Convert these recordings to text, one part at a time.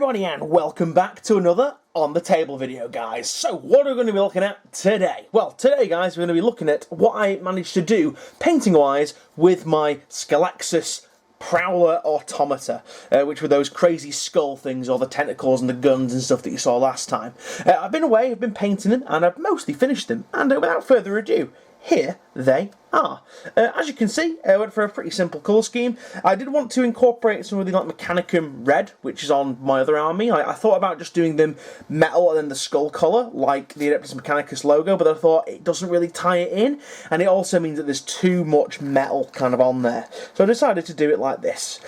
everybody and welcome back to another On the Table video, guys. So what are we going to be looking at today? Well, today, guys, we're going to be looking at what I managed to do painting-wise with my Scalaxus Prowler Automata, which were those crazy skull things, or the tentacles and the guns and stuff that you saw last time. I've been away, I've been painting them, and I've mostly finished them, and without further ado, here they are. As you can see, I went for a pretty simple colour scheme. I did want to incorporate some of the Mechanicum red, which is on my other army. I thought about just doing them metal and then the skull colour, like the Adeptus Mechanicus logo, but I thought it doesn't really tie it in, and it also means that there's too much metal kind of on there. So I decided to do it like this.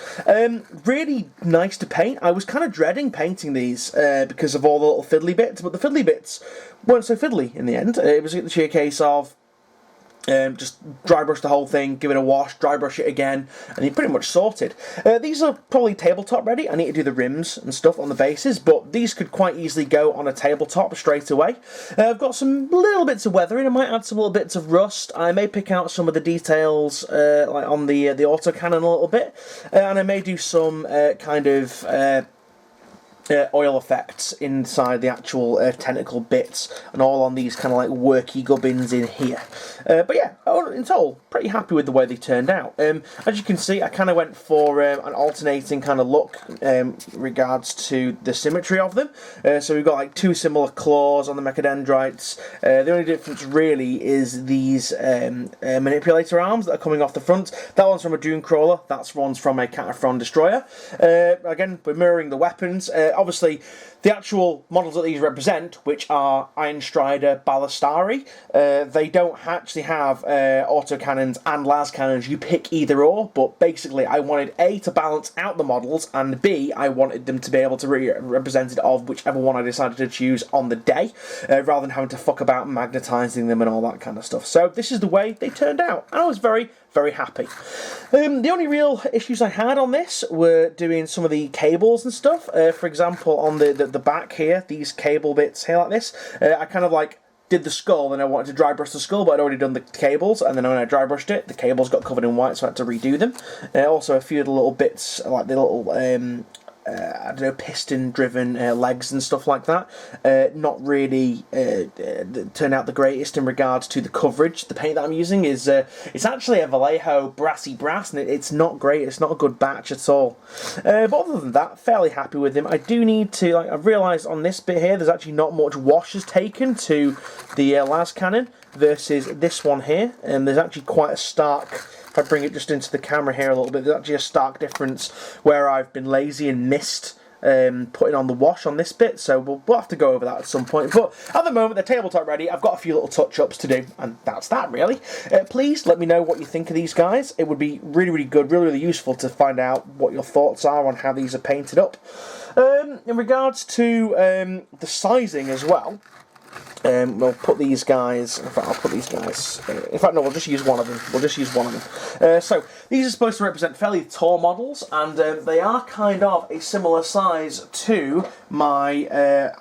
Really nice to paint. I was kind of dreading painting these because of all the little fiddly bits, but the fiddly bits weren't so fiddly in the end. It was the sheer case of just dry brush the whole thing, give it a wash, dry brush it again, and you're pretty much sorted. These are probably tabletop ready. I need to do the rims and stuff on the bases, but these could quite easily go on a tabletop straight away. I've got some little bits of weathering. I might add some little bits of rust. I may pick out some of the details like on the autocannon a little bit, and I may do some kind of oil effects inside the actual tentacle bits, and all on these kind of like worky gubbins in here. But yeah, in total, pretty happy with the way they turned out. As you can see, I kind of went for an alternating kind of look regards to the symmetry of them. So we've got like two similar claws on the Mechadendrites. The only difference really is these manipulator arms that are coming off the front. That one's from a Dune Crawler, that's one's from a Cataphrone Destroyer. Again, we're mirroring the weapons. Obviously, the actual models that these represent, which are Iron Strider Ballistari, they don't actually have autocannons and las cannons. You pick either or, but basically I wanted A, to balance out the models, and B, I wanted them to be able to be represented of whichever one I decided to choose on the day, rather than having to fuck about magnetising them and all that kind of stuff. So this is the way they turned out, and I was very happy. The only real issues I had on this were doing some of the cables and stuff. For example, on the back here, these cable bits here like this, I kind of like did the skull, and I wanted to dry brush the skull, but I'd already done the cables, and then when I dry brushed it, the cables got covered in white, so I had to redo them. Also a few of the little bits, like the little I don't know, piston-driven legs and stuff like that, not really turned out the greatest in regards to the coverage. The paint that I'm using is it's actually a Vallejo brassy brass, and it's not great. It's not a good batch at all. But other than that, fairly happy with him. I do need to, like, I've realised on this bit here, there's actually not much washes taken to the las cannon versus this one here, and there's actually quite a stark. If I bring it just into the camera here a little bit, there's actually a stark difference where I've been lazy and missed putting on the wash on this bit, so we'll have to go over that at some point. But at the moment, they're tabletop ready. I've got a few little touch-ups to do, and that's that, really. Please let me know what you think of these guys. It would be really good, really useful to find out what your thoughts are on how these are painted up. In regards to the sizing as well, we'll put these guys, in fact I'll put these guys, in fact no, we'll just use one of them, so these are supposed to represent fairly tall models, and they are kind of a similar size to my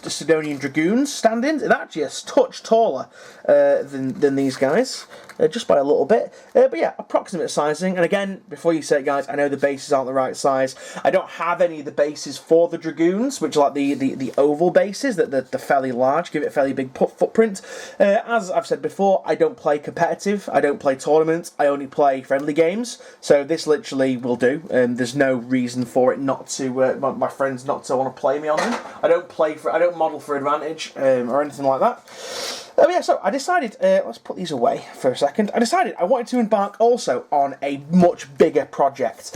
Sidonian Dragoons stand-ins. They're actually a touch taller than these guys, just by a little bit, but yeah, approximate sizing. And again, before you say it, guys, I know the bases aren't the right size. I don't have any of the bases for the Dragoons, which are like the oval bases, that they're fairly large, give it a fairly big footprint. As I've said before, I don't play competitive, I don't play tournaments, I only play friendly games, so this literally will do. There's no reason for it not to, my friends not to want to play me on them. I don't model for advantage or anything like that. Yeah, so I decided, let's put these away for a second. I decided I wanted to embark also on a much bigger project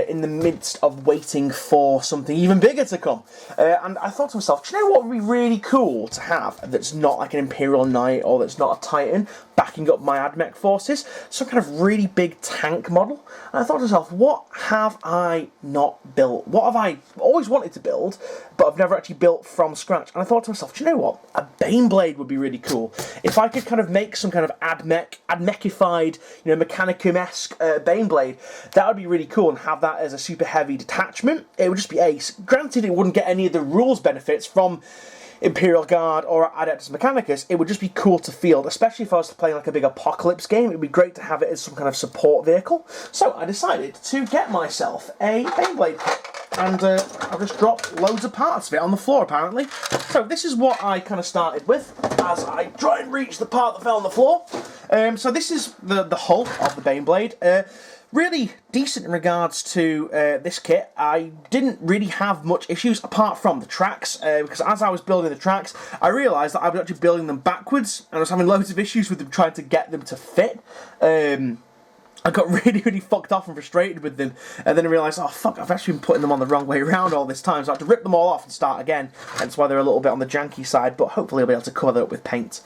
in the midst of waiting for something even bigger to come. And I thought to myself, do you know what would be really cool to have that's not like an Imperial Knight or that's not a Titan backing up my Admech forces? Some kind of really big tank model. And I thought to myself, what have I not built? What have I always wanted to build, but I've never actually built from scratch? And I thought to myself, do you know what? A Baneblade would be really cool. If I could kind of make some kind of Admechified, you know, Mechanicum-esque Baneblade, that would be really cool, and have that as a super heavy detachment. It would just be ace. Granted, it wouldn't get any of the rules benefits from Imperial Guard or Adeptus Mechanicus. It would just be cool to field, especially if I was playing like a big Apocalypse game. It would be great to have it as some kind of support vehicle. So I decided to get myself a Baneblade kit. and I've just dropped loads of parts of it on the floor apparently. So this is what I kind of started with as I try and reach the part that fell on the floor. So this is the hull of the Baneblade. Really decent in regards to this kit. I didn't really have much issues apart from the tracks, because as I was building the tracks, I realised that I was actually building them backwards, and I was having loads of issues with them trying to get them to fit. I got really fucked off and frustrated with them, and then I realised, oh fuck, I've actually been putting them on the wrong way around all this time, so I had to rip them all off and start again. That's why they're a little bit on the janky side, but hopefully I'll be able to cover that up with paint.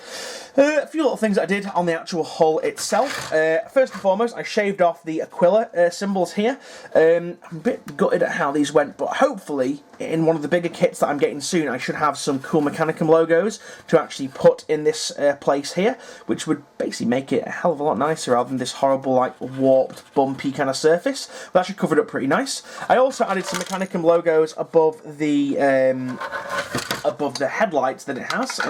A few little things that I did on the actual hull itself. First and foremost, I shaved off the Aquila symbols here. I'm a bit gutted at how these went, but hopefully in one of the bigger kits that I'm getting soon, I should have some cool Mechanicum logos to actually put in this place here, which would basically make it a hell of a lot nicer rather than this horrible, like, warped, bumpy kind of surface. But that should cover it up pretty nice. I also added some Mechanicum logos above the headlights that it has.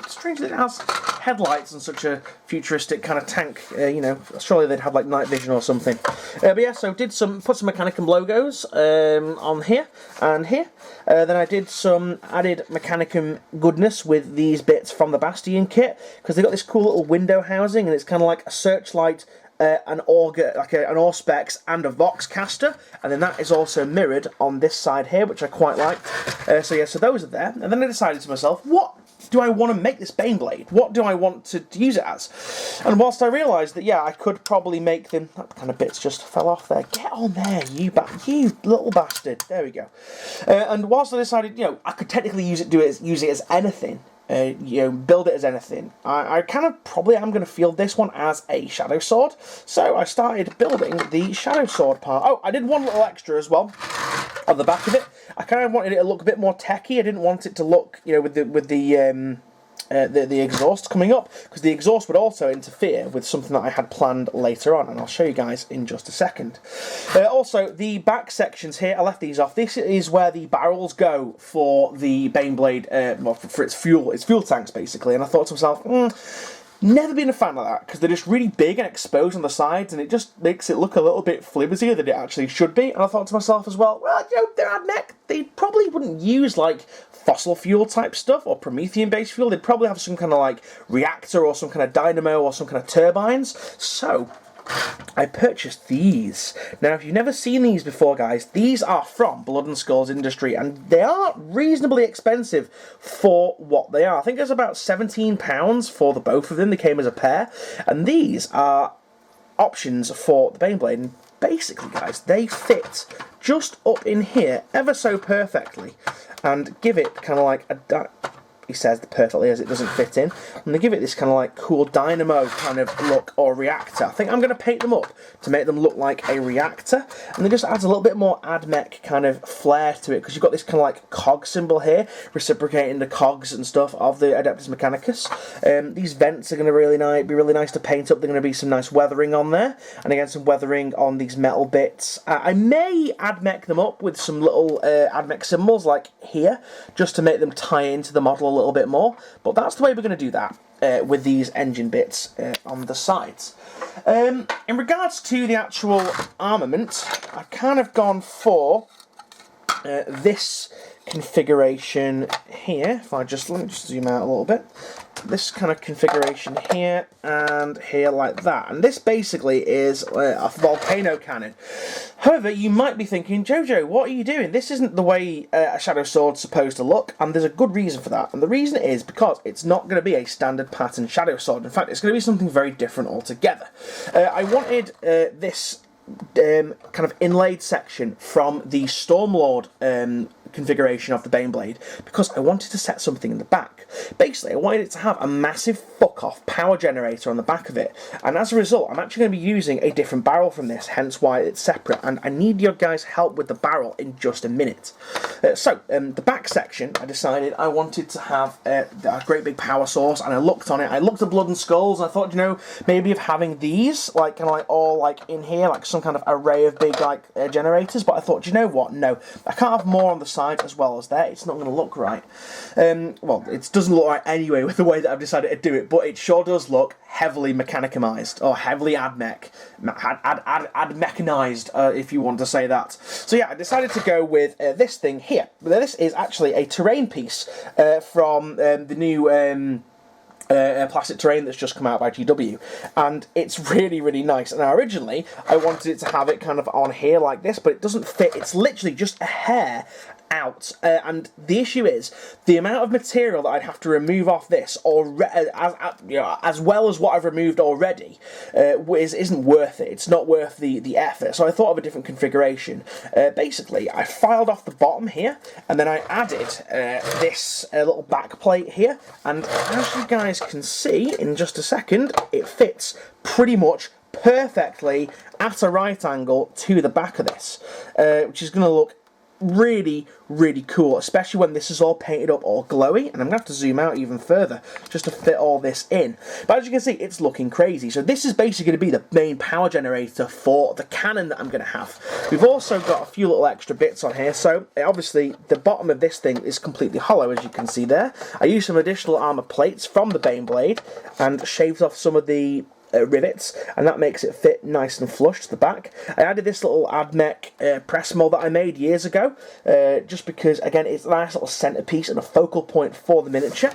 Strangely, it has headlights on such a futuristic kind of tank. You know, surely they'd have like night vision or something. But yeah, so put some Mechanicum logos on here and here. Then I did some added Mechanicum goodness with these bits from the Bastion kit, because they got this cool little window housing, and it's kind of like a searchlight, an auger, like an Auspex and a Vox caster, and then that is also mirrored on this side here, which I quite liked. So yeah, so those are there, and then I decided to myself, what do I want to make this Baneblade? What do I want to use it as? And whilst I realised that, yeah, I could probably make them... That kind of bits just fell off there. Get on there, you little bastard. There we go. And whilst I decided, you know, I could technically use it as anything, you know, build it as anything, I kind of probably am going to field this one as a Shadow Sword. So I started building the Shadow Sword part. Oh, I did one little extra as well on the back of it. I kind of wanted it to look a bit more techy. I didn't want it to look, you know, with the exhaust coming up, because the exhaust would also interfere with something that I had planned later on, and I'll show you guys in just a second. Also, the back sections here, I left these off. This is where the barrels go for the Baneblade, well, for its fuel tanks basically, and I thought to myself, never been a fan of that, because they're just really big and exposed on the sides, and it just makes it look a little bit flimsier than it actually should be. And I thought to myself as well, you know, they're Admech, they probably wouldn't use like fossil fuel type stuff or Promethean based fuel. They'd probably have some kind of like reactor or some kind of dynamo or some kind of turbines. So I purchased these. Now, if you've never seen these before, guys, these are from Blood and Skulls Industry, and they are reasonably expensive for what they are. I think it's about £17 for the both of them. They came as a pair, and these are options for the Baneblade. And basically, guys, they fit just up in here ever so perfectly, and give it kind of like a... He says perfectly as it doesn't fit in, and they give it this kind of like cool dynamo kind of look, or reactor. I think I'm going to paint them up to make them look like a reactor, and it just adds a little bit more Admech kind of flair to it, because you've got this kind of like cog symbol here reciprocating the cogs and stuff of the Adeptus Mechanicus. These vents are going to be really nice to paint up. They're going to be some nice weathering on there, and again some weathering on these metal bits. I may Admech them up with some little Admech symbols like here, just to make them tie into the model a little bit more, but that's the way we're going to do that with these engine bits on the sides. In regards to the actual armament, I've kind of gone for this configuration here. If I just, let me just zoom out a little bit. This kind of configuration here and here like that, and this basically is a volcano cannon. However, you might be thinking, Jojo, what are you doing? This isn't the way a Shadow Sword's supposed to look, and there's a good reason for that, and the reason is because it's not going to be a standard pattern Shadow Sword. In fact, it's going to be something very different altogether. I wanted this kind of inlaid section from the Stormlord configuration of the Baneblade, because I wanted to set something in the back. Basically, I wanted it to have a massive fuck-off power generator on the back of it, and as a result, I'm actually going to be using a different barrel from this, hence why it's separate, and I need your guys' help with the barrel in just a minute. The back section, I decided I wanted to have a great big power source, and I looked on it, I looked at Blood and Skulls, and I thought, you know, maybe of having these, like, kind of like all, like, in here, like some kind of array of big, like, generators, but I thought, you know what, no, I can't have more on the side as well as there, it's not going to look right. Well, it doesn't look right anyway with the way that I've decided to do it, but it sure does look heavily Mechanicumized, or heavily Admech, mechanized, if you want to say that. So yeah, I decided to go with this thing here. This is actually a terrain piece from the new plastic terrain that's just come out by GW, and it's really nice. Now originally I wanted it to have it kind of on here like this, but it doesn't fit. It's literally just a hair out, and the issue is the amount of material that I'd have to remove off this, or as well as what I've removed already, isn't worth it. It's not worth the effort. So I thought of a different configuration. Basically, I filed off the bottom here, and then I added this little back plate here, and as you guys can see in just a second, it fits pretty much perfectly at a right angle to the back of this, which is going to look really cool, especially when this is all painted up all glowy. And I'm gonna have to zoom out even further just to fit all this in, but as you can see, it's looking crazy. So this is basically going to be the main power generator for the cannon that I'm going to have. We've also got a few little extra bits on here. So obviously the bottom of this thing is completely hollow, as you can see there. I used some additional armor plates from the Baneblade and shaved off some of the rivets, and that makes it fit nice and flush to the back. I added this little Admech press mold that I made years ago, just because, again, it's a nice little centerpiece and a focal point for the miniature.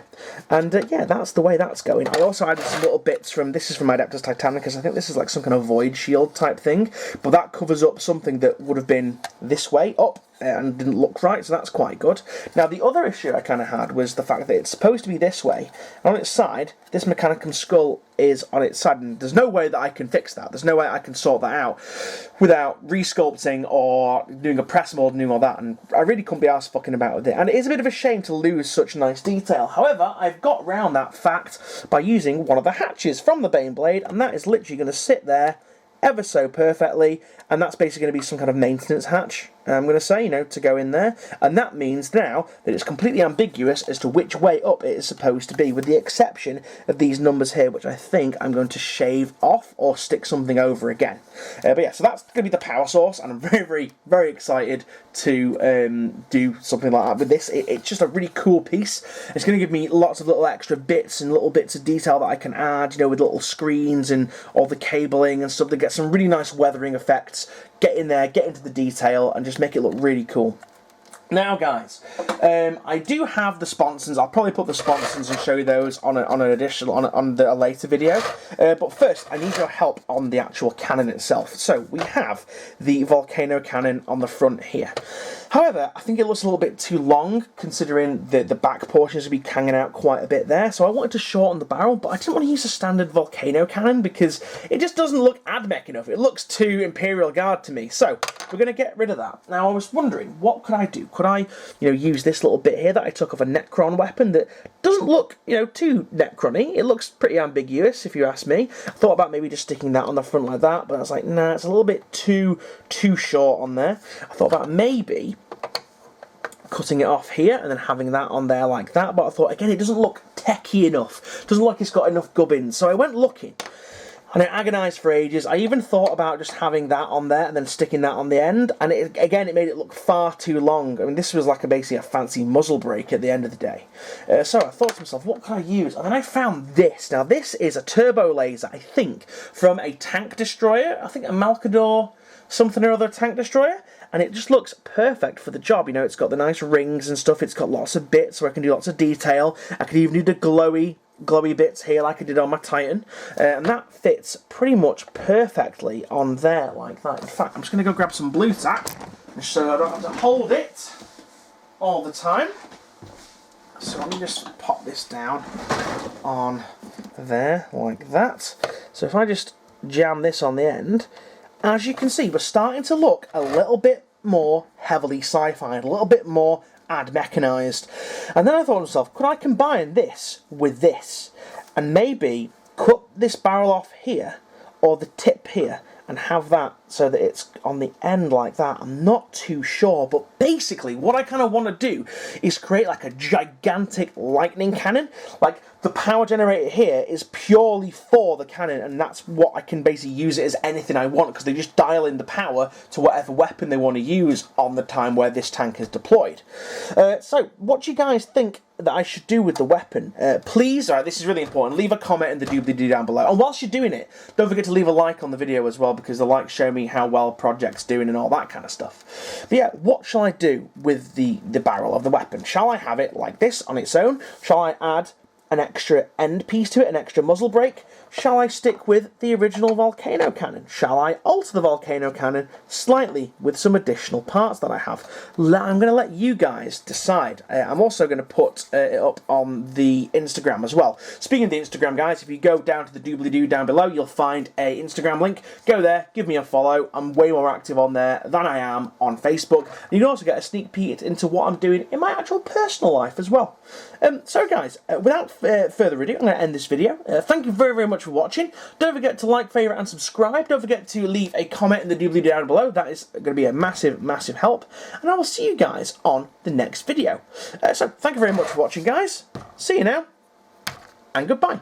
And yeah, that's the way that's going. I also added some little bits from, this is from my Adeptus Titanicus. I think this is like some kind of void shield type thing, but that covers up something that would have been this way up and didn't look right, so that's quite good. Now the other issue I kind of had was the fact that it's supposed to be this way, and on its side this Mechanicum skull is on its side, and there's no way that I can fix that. There's no way I can sort that out without resculpting or doing a press mold and doing all that, and I really couldn't be arsed fucking about with it, and it is a bit of a shame to lose such nice detail. However, I've got round that fact by using one of the hatches from the Baneblade, and that is literally going to sit there ever so perfectly, and that's basically going to be some kind of maintenance hatch, I'm going to say, you know, to go in there, and that means now that it's completely ambiguous as to which way up it is supposed to be, with the exception of these numbers here, which I think I'm going to shave off or stick something over again. But yeah, so that's going to be the power source, and I'm very excited to do something like that with this. It's just a really cool piece. It's going to give me lots of little extra bits and little bits of detail that I can add, you know, with little screens and all the cabling and stuff, that get some really nice weathering effects. Get in there, get into the detail, and just make it look really cool. Now guys, I do have the sponsons. I'll probably put the sponsons and show you those on a later video. But first, I need your help on the actual cannon itself. So we have the volcano cannon on the front here. However, I think it looks a little bit too long, considering the back portions will be hanging out quite a bit there. So I wanted to shorten the barrel, but I didn't want to use a standard volcano cannon because it just doesn't look Admech enough. It looks too Imperial Guard to me. So we're going to get rid of that. Now I was wondering, what could I do? Could I, you know, use this little bit here that I took off a Necron weapon that doesn't look, you know, too Necron-y. It looks pretty ambiguous, if you ask me. I thought about maybe just sticking that on the front like that, but I was like, nah, it's a little bit too short on there. I thought about maybe cutting it off here and then having that on there like that, but I thought, again, it doesn't look techy enough. It doesn't look like it's got enough gubbins. So I went looking, and I agonised for ages. I even thought about just having that on there and then sticking that on the end, and it made it look far too long. I mean, this was like basically a fancy muzzle brake at the end of the day. So I thought to myself, what can I use? And then I found this. Now this is a turbo laser, I think, from a tank destroyer. I think a Malkador something or other tank destroyer, and it just looks perfect for the job. You know, it's got the nice rings and stuff, it's got lots of bits, so I can do lots of detail. I can even do the glowy bits here like I did on my Titan, and that fits pretty much perfectly on there like that. In fact, I'm just going to go grab some blue tack so I don't have to hold it all the time. So let me just pop this down on there like that. So if I just jam this on the end, as you can see, we're starting to look a little bit more heavily sci-fi, a little bit more Admechanized. And then I thought to myself, could I combine this with this and maybe cut this barrel off here or the tip here and have that so that it's on the end like that? I'm not too sure, but basically what I kind of want to do is create like a gigantic lightning cannon. Like the power generator here is purely for the cannon, and that's what I can basically use it as anything I want, because they just dial in the power to whatever weapon they want to use on the time where this tank is deployed. So what do you guys think that I should do with the weapon, please, alright, this is really important, leave a comment in the doobly-doo down below. And whilst you're doing it, don't forget to leave a like on the video as well, because the likes show me how well project's doing and all that kind of stuff. But yeah, what shall I do with the barrel of the weapon? Shall I have it like this on its own? Shall I add an extra end piece to it, an extra muzzle brake? Shall I stick with the original volcano cannon? Shall I alter the volcano cannon slightly with some additional parts that I have? I'm going to let you guys decide. I'm also going to put it up on the Instagram as well. Speaking of the Instagram, guys, if you go down to the doobly-doo down below, you'll find a Instagram link. Go there, give me a follow. I'm way more active on there than I am on Facebook. And you can also get a sneak peek into what I'm doing in my actual personal life as well. So guys, without further ado, I'm going to end this video. Thank you very, very much for watching. Don't forget to like, favourite and subscribe. Don't forget to leave a comment in the doobly down below. That is going to be a massive, massive help. And I will see you guys on the next video. So thank you very much for watching, guys. See you now, and goodbye.